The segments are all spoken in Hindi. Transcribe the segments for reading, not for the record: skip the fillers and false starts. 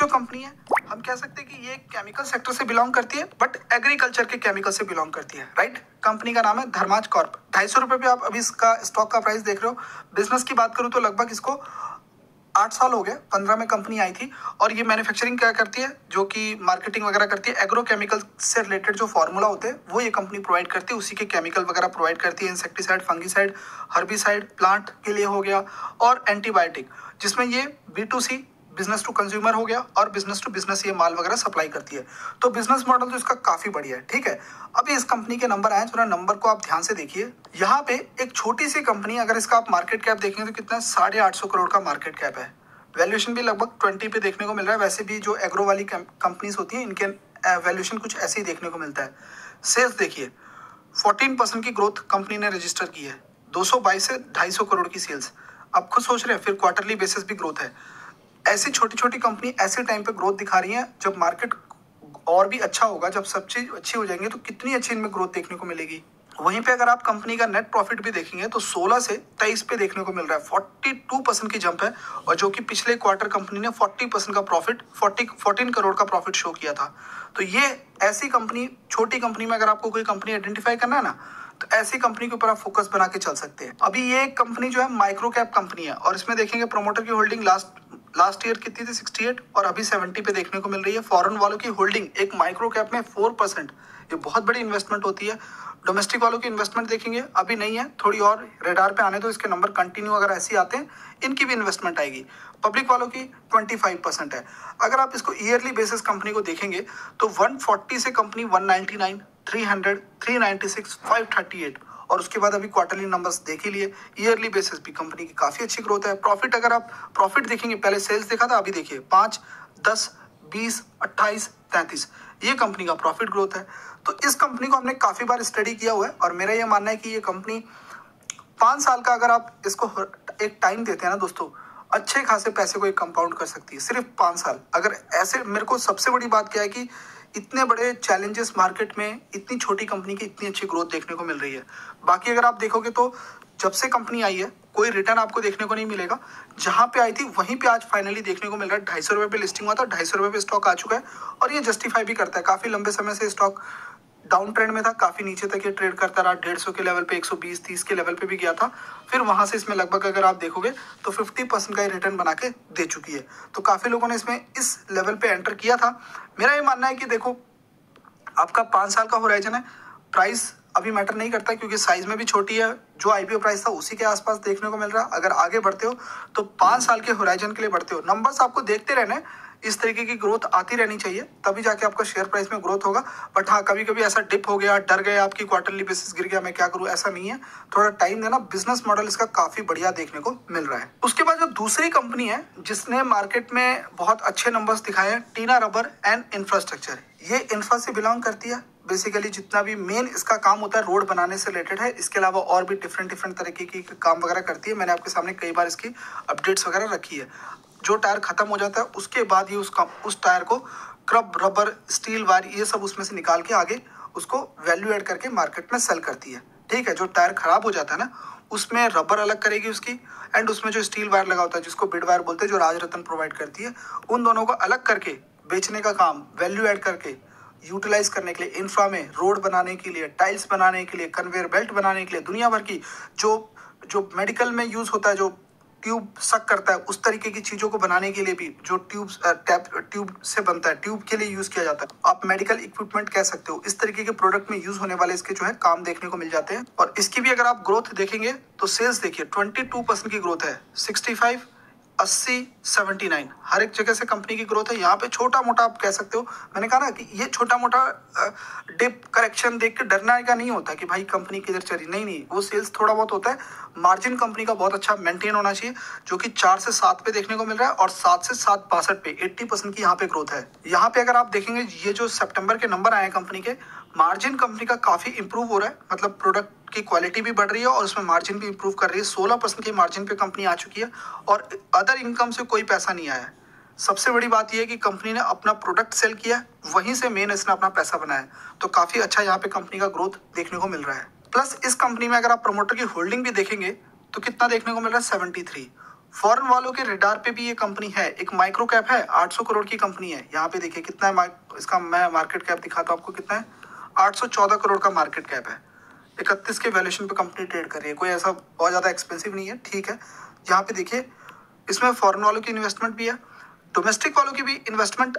जो कंपनी है हम कह सकते हैं कि ये केमिकल सेक्टर से बिलोंग करती है, बट एग्रीकल्चर के केमिकल से बिलोंग करती है, राइट। कंपनी का नाम है धर्माज कॉर्प। 250 रुपये पे आप अभी इसका स्टॉक का प्राइस देख रहे हो। बिजनेस की बात करूं तो लगभग इसको 8 साल हो गए, 15 में कंपनी आई थी। और ये मैन्युफैक्चरिंग क्या करती है, जो कि मार्केटिंग वगैरह करती है। एग्रोकेमिकल से रिलेटेड जो फॉर्मूला होते हैं वो ये कंपनी प्रोवाइड करती है, उसी के केमिकल वगैरह प्रोवाइड करती है। इंसेक्टिसाइड, फंगिसाइड, हर्बिसाइड प्लांट के लिए हो गया, और एंटीबायोटिक, जिसमें ये B2C बिजनेस टू कंज्यूमर हो गया, और बिजनेस टू बिजनेस ये माल वगैरह सप्लाई करती है। तो बिजनेस मॉडल तो इसका काफी बढ़िया है, ठीक है। अभी इस कंपनी के नंबर आए, थोड़ा नंबर को आप ध्यान से देखिए। यहाँ पे एक छोटी सी कंपनी, अगर इसका आप मार्केट कैप देखेंगे तो कितना 850 करोड़ का मार्केट कैप है। वैल्यूएशन भी लगभग 20 पे देखने को मिल रहा है। वैसे भी जो एग्रो वाली कंपनीज होती है इनके वैल्यूएशन कुछ ऐसे ही देखने को मिलता है। सेल्स देखिए, 14% की ग्रोथ कंपनी ने रजिस्टर की है, 222 से 250 करोड़ की सेल्स। आप खुद सोच रहे हैं, फिर क्वार्टरली बेसिस भी ग्रोथ है। ऐसी छोटी छोटी कंपनी ऐसे टाइम पे ग्रोथ दिखा रही है, जब मार्केट और भी अच्छा होगा, जब सब चीज अच्छी हो जाएंगी तो कितनी अच्छी इनमें ग्रोथ देखने को मिलेगी। वहीं पे अगर आप कंपनी का नेट प्रॉफिट भी देखेंगे तो 16 से 23 पे देखने को मिल रहा है, 42% की जंप है। और जो कि पिछले क्वार्टर कंपनी ने 40% का प्रॉफिट, 14 करोड़ का प्रॉफिट शो किया था। तो ये ऐसी कंपनी, छोटी कंपनी में अगर आपको कोई कंपनी आइडेंटिफाई करना है ना, तो ऐसी कंपनी के ऊपर आप फोकस बना के चल सकते हैं। अभी ये कंपनी जो है माइक्रो कैप कंपनी है, और इसमें देखेंगे प्रोमोटर की होल्डिंग लास्ट ईयर कितनी थी, 68, और अभी 70 पे देखने को मिल रही है। फॉरेन वालों की होल्डिंग एक माइक्रो कैप में 4%, ये बहुत बड़ी इन्वेस्टमेंट होती है। डोमेस्टिक वालों की इन्वेस्टमेंट देखेंगे अभी नहीं है, थोड़ी और रेडार पे आने दो, इसके नंबर कंटिन्यू अगर ऐसे आते हैं इनकी भी इन्वेस्टमेंट आएगी। पब्लिक वालों की 25% है। अगर आप इसको ईयरली बेसिस कंपनी को देखेंगे तो 140 से कंपनी 199, 300, 396, 538, और उसके बाद अभी क्वार्टरली नंबर्स देख ही लिए। ईयरली बेसिस भी कंपनी की काफी अच्छी ग्रोथ है। प्रॉफिट, अगर आप प्रॉफिट देखेंगे, पहले सेल्स देखा था, अभी देखिए 5, 10, 20, 28, 33, ये कंपनी का प्रॉफिट ग्रोथ है। तो इस कंपनी को हमने काफी बार स्टडी किया हुआ है, और मेरा ये मानना है कि ये कंपनी 5 साल का अगर आप इसको एक टाइम देते हैं ना दोस्तों, अच्छे खासे पैसे को एक कंपाउंड कर सकती है, सिर्फ 5 साल। अगर ऐसे, मेरे को सबसे बड़ी बात क्या है कि इतने बड़े चैलेंजेस मार्केट में इतनी छोटी कंपनी की इतनी अच्छी ग्रोथ देखने को मिल रही है। बाकी अगर आप देखोगे तो जब से कंपनी आई है कोई रिटर्न आपको देखने को नहीं मिलेगा। जहां पे आई थी वहीं पे आज फाइनली देखने को मिल रहा है। 250 रुपये पे लिस्टिंग हुआ था, 250 रुपये पे स्टॉक आ चुका है, और ये जस्टिफाई भी करता है। काफी लंबे समय से स्टॉक डाउन ट्रेंड में था, काफी नीचे तक ये ट्रेड करता रहा, 150 के लेवल पे, 120-30 के लेवल पे भी गया था। फिर वहां से इसमें लगभग अगर आप देखोगे तो 50% का रिटर्न बना के दे चुकी है। तो काफी लोगों ने इसमें इस लेवल पे एंटर किया था। मेरा ये मानना है कि देखो, आपका 5 साल का होराइजन है, प्राइस अभी मैटर नहीं करता, क्योंकि साइज में भी छोटी है। जो आईपीओ प्राइस था उसी के आसपास देखने को मिल रहा है। अगर आगे बढ़ते हो तो 5 साल के होराइजन के लिए बढ़ते हो, नंबर्स आपको देखते रहने, इस तरीके की ग्रोथ आती रहनी चाहिए, तभी जाके आपका शेयर प्राइस में ग्रोथ होगा। बट हाँ, कभी कभी ऐसा डिप हो गया, डर गए, आपकी क्वार्टरली बेसिस गिर गया, मैं क्या करूं, ऐसा नहीं है। थोड़ा टाइम देना। बिजनेस मॉडल इसका काफी बढ़िया देखने को मिल रहा है। उसके बाद जो दूसरी कंपनी है जिसने मार्केट में बहुत अच्छे नंबर्स दिखाए हैं, टीना रबर एंड इंफ्रास्ट्रक्चर। ये इंफ्रा से बिलोंग करती है। बेसिकली जितना भी मेन इसका काम होता है रोड बनाने से रिलेटेड है। इसके अलावा और भी डिफरेंट तरीके की काम वगैरह करती है। मैंने आपके सामने कई बार इसकी अपडेट्स वगैरह रखी है। जो टायर खत्म हो जाता है उसके बाद ये उस टायर को क्रब, रबर, स्टील वायर, ये सब उसमें से निकाल के आगे उसको वैल्यू ऐड करके मार्केट में सेल करती है। ठीक है, जो टायर खराब हो जाता है ना, उसमें रबर अलग करेगी उसकी, एंड उसमें जो स्टील वायर लगा होता है जिसको बिड वायर बोलते हैं, जो राजरत्न प्रोवाइड करती है, उन दोनों को अलग करके बेचने का काम, वैल्यू ऐड करके यूटिलाइज करने के लिए, इंफ्रा में रोड बनाने के लिए, टाइल्स बनाने के लिए, कन्वेयर बेल्ट बनाने के लिए, दुनिया भर की जो मेडिकल में यूज होता है, जो ट्यूब सक करता है, उस तरीके की चीजों को बनाने के लिए भी, जो ट्यूब से बनता है, ट्यूब के लिए यूज किया जाता है, आप मेडिकल इक्विपमेंट कह सकते हो। इस तरीके के प्रोडक्ट में यूज होने वाले इसके जो है काम देखने को मिल जाते हैं। और इसकी भी अगर आप ग्रोथ देखेंगे तो सेल्स देखिए 22% की ग्रोथ है, 65, 80, 79, हर एक जगह से कंपनी की ग्रोथ है। यहाँ पे छोटा मोटा आप कह सकते हो, मैंने कहा ना कि ये छोटा मोटा डिप करेक्शन देख के डरने का नहीं होता कि भाई कंपनी किधर चली, नहीं, वो सेल्स थोड़ा बहुत होता है। मार्जिन कंपनी का बहुत अच्छा मेंटेन होना चाहिए, जो कि 4 से 7 पे देखने को मिल रहा है, और 7 से 7.62 पे 80% की यहाँ पे ग्रोथ है। यहाँ पे अगर आप देखेंगे, ये जो सितंबर के नंबर आए हैं कंपनी के, मार्जिन कंपनी का काफी इंप्रूव हो रहा है, मतलब प्रोडक्ट की क्वालिटी भी बढ़ रही है और उसमें मार्जिन भी इंप्रूव कर रही है। 16% की मार्जिन पे कंपनी आ चुकी है, और अदर इनकम से कोई पैसा नहीं आया है। सबसे बड़ी बात यह है कि कंपनी ने अपना प्रोडक्ट सेल किया है, वहीं से मेन इसने अपना पैसा बनाया है। तो काफी अच्छा यहाँ पे कंपनी का ग्रोथ देखने को मिल रहा है। प्लस इस कंपनी में अगर आप प्रमोटर की होल्डिंग भी देखेंगे तो कितना देखने को मिल रहा है, 73। फॉरेन वालों के रिडार पे भी ये कंपनी है, एक माइक्रो कैप है, 800 करोड़ की कंपनी है। यहाँ पे देखिए कितना है इसका, मैं मार्केट कैप दिखाता हूँ आपको कितना है, 814 करोड़ का मार्केट कैप है। 31 के वैल्यूएशन पे कंपनी ट्रेड कर रही है, कोई ऐसा बहुत ज़्यादा एक्सपेंसिव नहीं है, ठीक है। यहाँ पे देखिए इसमें फॉरेन वालों की इन्वेस्टमेंट भी है, डोमेस्टिक वालों की भी इन्वेस्टमेंट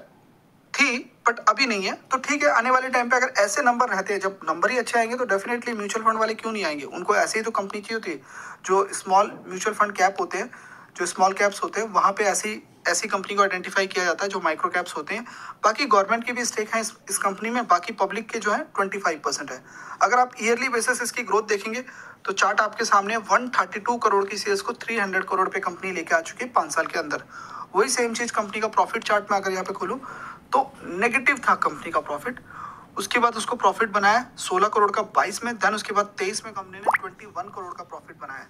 थी बट अभी नहीं है, तो ठीक है। आने वाले टाइम पे अगर ऐसे नंबर रहते हैं, जब नंबर ही अच्छे आएंगे तो डेफिनेटली म्यूचुअल फंड वाले क्यों नहीं आएंगे, उनको ऐसे ही तो कंपनी चाहिए होती है। जो स्मॉल म्यूचुअल फंड कैप होते हैं, जो स्मॉल कैप्स होते हैं, वहाँ पे ऐसी ऐसी कंपनी को आइडेंटिफाई किया जाता है जो माइक्रो कैप्स होते हैं। बाकी गवर्नमेंट की भी स्टेक है इस कंपनी में, बाकी पब्लिक के जो है 25% है। अगर आप ईयरली बेसिस इसकी ग्रोथ देखेंगे तो चार्ट आपके सामने 132 करोड़ की सेल्स को 300 करोड़ पे कंपनी लेके आ चुकी है 5 साल के अंदर। वही सेम चीज कंपनी का प्रॉफिट चार्ट में अगर यहाँ पे खोलूँ तो नेगेटिव था कंपनी का प्रॉफिट, उसके बाद उसको प्रॉफिट बनाया 16 करोड़ का 22 में, देन उसके बाद 23 में कंपनी ने 21 करोड़ का प्रॉफिट बनाया।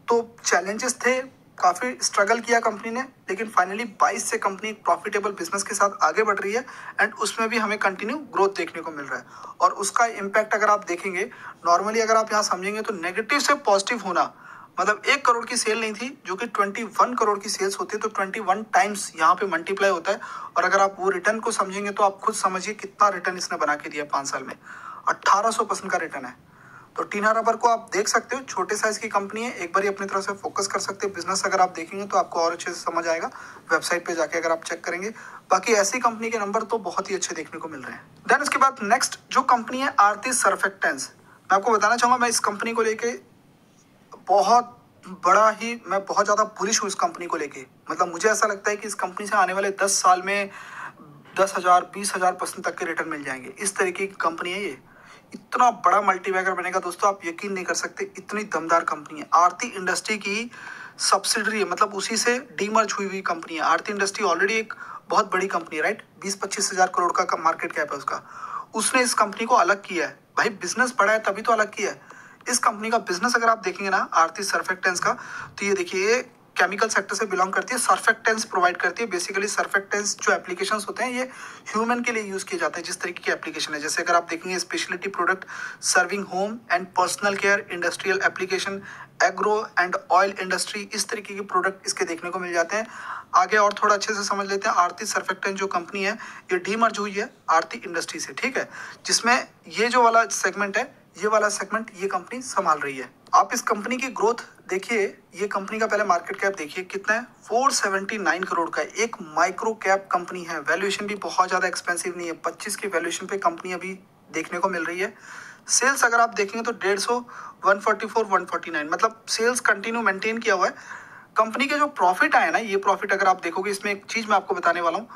तो चैलेंजेस थे, काफ़ी स्ट्रगल किया कंपनी ने, लेकिन फाइनली 22 से कंपनी प्रॉफिटेबल बिजनेस के साथ आगे बढ़ रही है एंड उसमें भी हमें कंटिन्यू ग्रोथ देखने को मिल रहा है। और उसका इम्पैक्ट अगर आप देखेंगे, नॉर्मली अगर आप यहाँ समझेंगे तो नेगेटिव से पॉजिटिव होना, मतलब 1 करोड़ की सेल नहीं थी जो कि 21 करोड़ की सेल्स होती है, तो 21 टाइम्स यहाँ पे मल्टीप्लाई होता है। और अगर आप वो रिटर्न को समझेंगे तो आप खुद समझिए कितना रिटर्न इसने बना के दिया 5 साल में, 1800% का रिटर्न है। तो टीना रबर को आप देख सकते हो, छोटे साइज की कंपनी है, एक बार अपनी तरफ से फोकस कर सकते हैं। बिजनेस अगर आप देखेंगे तो आपको और अच्छे से समझ आएगा, वेबसाइट पे जाके अगर आप चेक करेंगे। बाकी ऐसी कंपनी के नंबर तो बहुत ही अच्छे देखने को मिल रहे हैं। देन उसके बाद नेक्स्ट जो कंपनी है आरती सर्फेक्टेंट्स, मैं आपको बताना चाहूंगा, मैं इस कंपनी को लेके मैं बहुत ज़्यादा बुलिश हूँ इस कंपनी को लेके। मतलब मुझे ऐसा लगता है कि इस कंपनी से आने वाले 10 साल में 10,000 20,000% तक के रिटर्न मिल जाएंगे। इस तरीके की कंपनी है ये, इतना बड़ा मल्टीबैगर बनेगा दोस्तों, आप यकीन नहीं कर सकते, इतनी दमदार कंपनी है। आरती इंडस्ट्री की सब्सिडरी है, मतलब उसी से डीमर्ज हुई हुई कंपनी है। आरती इंडस्ट्री ऑलरेडी एक बहुत बड़ी कंपनी है, राइट, 20-25 हजार करोड़ का मार्केट कैप है उसका। उसने इस कंपनी को अलग किया है, भाई बिजनेस बड़ा है तभी तो अलग किया है। इस कंपनी का बिजनेस अगर आप देखेंगे ना आरती सर्फेक्टेंट्स का, तो ये देखिए ये केमिकल सेक्टर से बिलोंग करती है, सर्फेक्टेंट्स प्रोवाइड करती है। बेसिकली सर्फेक्टेंट्स जो एप्लीकेशंस होते हैं ये ह्यूमन के लिए यूज किए जाते हैं, जिस तरीके की एप्लीकेशन है। जैसे अगर आप देखेंगे speciality product serving home and personal care, industrial application, agro and oil industry, इस तरीके के प्रोडक्ट इसके देखने को मिल जाते हैं। आगे और थोड़ा अच्छे से समझ लेते हैं। आरती सर्फेक्टेंट जो कंपनी है ये डीमर्ज हुई है आरती इंडस्ट्री से, ठीक है, जिसमें ये जो वाला सेगमेंट है, ये वाला सेगमेंट ये कंपनी संभाल रही है। आप इस कंपनी की ग्रोथ देखिए, ये कंपनी का पहले मार्केट कैप देखिए कितना है, 479 करोड़ का एक माइक्रो कैप कंपनी है। वैल्यूएशन भी बहुत ज्यादा एक्सपेंसिव नहीं है, 25 की वैल्यूएशन पे कंपनी अभी देखने को मिल रही है। सेल्स अगर आप देखेंगे तो 150, 144, 149, मतलब सेल्स कंटिन्यू मेंटेन किया हुआ है। कंपनी के जो प्रॉफिट आए ना, ये प्रॉफिट अगर आप देखोगे, इसमें एक चीज मैं आपको बताने वाला हूँ,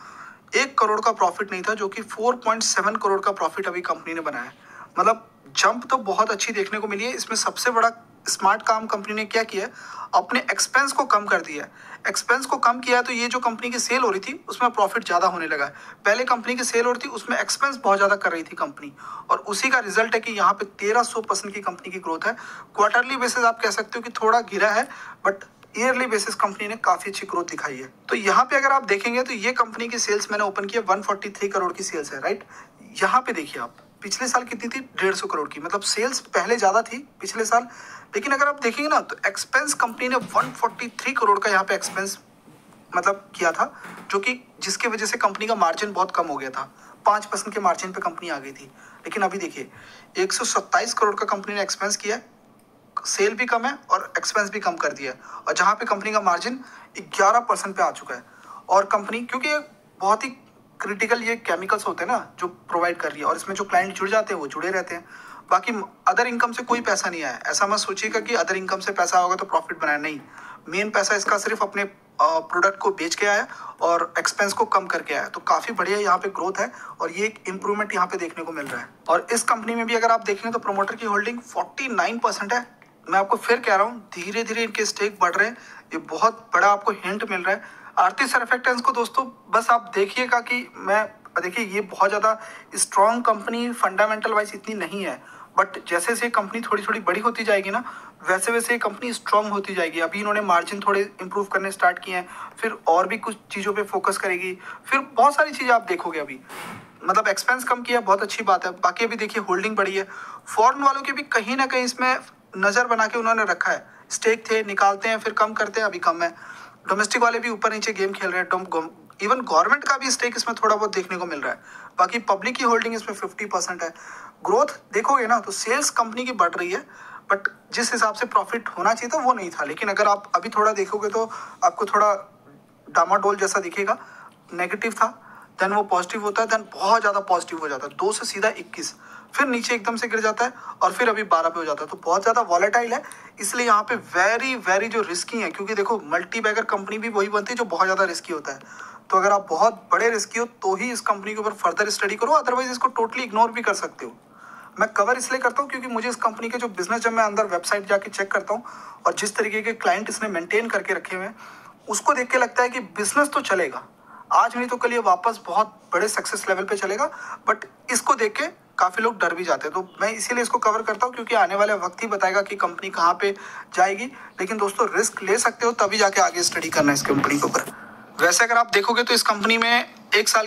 1 करोड़ का प्रॉफिट नहीं था, जो कि 4.7 करोड़ का प्रॉफिट अभी कंपनी ने बनाया। मतलब जंप तो बहुत अच्छी देखने को मिली है। इसमें सबसे बड़ा स्मार्ट काम कंपनी ने क्या किया है, अपने एक्सपेंस को कम कर दिया है। एक्सपेंस को कम किया तो ये जो कंपनी की सेल हो रही थी उसमें प्रॉफिट ज्यादा होने लगा है। पहले कंपनी की सेल हो रही थी उसमें एक्सपेंस बहुत ज्यादा कर रही थी कंपनी, और उसी का रिजल्ट है कि यहाँ पे 1300% की कंपनी की ग्रोथ है। क्वार्टरली बेसिस आप कह सकते हो कि थोड़ा गिरा है, बट ईयरली बेसिस कंपनी ने काफी अच्छी ग्रोथ दिखाई है। तो यहाँ पे अगर आप देखेंगे तो ये कंपनी की सेल्स मैंने ओपन किया, 143 करोड़ की सेल्स है, राइट। यहाँ पे देखिए आप पिछले साल कितनी थी, 150 करोड़ की, मतलब सेल्स पहले ज्यादा थी पिछले साल। लेकिन अगर आप देखेंगे ना तो एक्सपेंस कंपनी ने 143 करोड़ का यहाँ पे एक्सपेंस मतलब किया था, जो कि जिसकी वजह से कंपनी का मार्जिन बहुत कम हो गया था, 5% के मार्जिन पे कंपनी आ गई थी। लेकिन अभी देखिए 127 करोड़ का कंपनी ने एक्सपेंस किया है, सेल भी कम है और एक्सपेंस भी कम कर दिया है, और जहाँ पे कंपनी का मार्जिन 11% पे आ चुका है। और कंपनी क्योंकि ये बहुत ही क्रिटिकल ये केमिकल्स होते हैं ना जो प्रोवाइड कर रही है, और इसमें जो क्लाइंट जुड़ जाते हैं वो जुड़े रहते हैं। बाकी अदर इनकम से कोई पैसा नहीं आया, ऐसा मत सोचिएगा कि अदर इनकम से पैसा होगा तो प्रॉफिट बनाया, नहीं। मेन पैसा इसका सिर्फ अपने प्रोडक्ट को बेच के आया और एक्सपेंस को कम करके आया। तो काफी बढ़िया यहाँ पे ग्रोथ है, और ये एक इंप्रूवमेंट यहाँ पे देखने को मिल रहा है। और इस कंपनी में भी अगर आप देखेंगे तो प्रोमोटर की होल्डिंग 49% है। मैं आपको फिर कह रहा हूँ, धीरे धीरे इनके स्टेक बढ़ रहे हैं, ये बहुत बड़ा आपको हिंट मिल रहा है। आरती सर्फेक्टेंट्स को दोस्तों बस आप देखिएगा कि देखिए ये बहुत ज़्यादा स्ट्रॉन्ग कंपनी फंडामेंटल वाइज इतनी नहीं है, बट जैसे जैसे कंपनी थोड़ी थोड़ी बड़ी होती जाएगी ना, वैसे वैसे ये कंपनी स्ट्रॉन्ग होती जाएगी। अभी इन्होंने मार्जिन थोड़े इंप्रूव करने स्टार्ट किए हैं, फिर और भी कुछ चीज़ों पे फोकस करेगी, फिर बहुत सारी चीज़ें आप देखोगे। अभी मतलब एक्सपेंस कम किया, बहुत अच्छी बात है। बाकी अभी देखिए होल्डिंग बढ़ी है। फॉरेन वालों के भी कहीं ना कहीं इसमें नज़र बना के उन्होंने रखा है। स्टेक थे, निकालते हैं, फिर कम करते हैं, अभी कम है। डोमेस्टिक वाले भी ऊपर नीचे गेम खेल रहे हैं। इवन गवर्नमेंट का भी स्टेक इसमें थोड़ा बहुत देखने को मिल रहा है। बाकी पब्लिक की होल्डिंग इसमें 50% है। ग्रोथ देखोगे ना तो सेल्स कंपनी की बढ़ रही है, बट जिस हिसाब से प्रॉफिट होना चाहिए था वो नहीं था। लेकिन अगर आप अभी थोड़ा देखोगे तो आपको थोड़ा डामाडोल जैसा दिखेगा। नेगेटिव था, देन वो पॉजिटिव होता है, देन बहुत ज़्यादा पॉजिटिव हो जाता है, 2 से सीधा 21, फिर नीचे एकदम से गिर जाता है और फिर अभी 12 पे हो जाता है। तो बहुत ज़्यादा वॉलेटाइल है, इसलिए यहाँ पे वेरी वेरी जो रिस्की है, क्योंकि देखो मल्टी बैगर कंपनी भी वही बनती है जो बहुत ज़्यादा रिस्की होता है। तो अगर आप बहुत बड़े रिस्की हो तो ही इस कंपनी के ऊपर फर्दर स्टडी करो, अदरवाइज इसको टोटली इग्नोर भी कर सकते हो। मैं कवर इसलिए करता हूँ क्योंकि मुझे इस कंपनी के जो बिजनेस, जब मैं अंदर वेबसाइट जाके चेक करता हूँ और जिस तरीके के क्लाइंट इसने मेंटेन करके रखे हुए हैं, उसको देख के लगता है कि बिजनेस तो चलेगा, आज नहीं तो कल ये वापस बहुत बड़े सक्सेस लेवल पे चलेगा। बट इसको देख के काफ़ी लोग डर भी जाते हैं। तो मैं इसीलिए इसको कवर करता हूँ, क्योंकि आने वाला वक्त ही बताएगा कि कंपनी कहाँ पे जाएगी। लेकिन दोस्तों रिस्क ले सकते हो, तभी जाके आगे स्टडी करना है इस कंपनी के ऊपर। वैसे अगर आप देखोगे तो इस कंपनी में 1 साल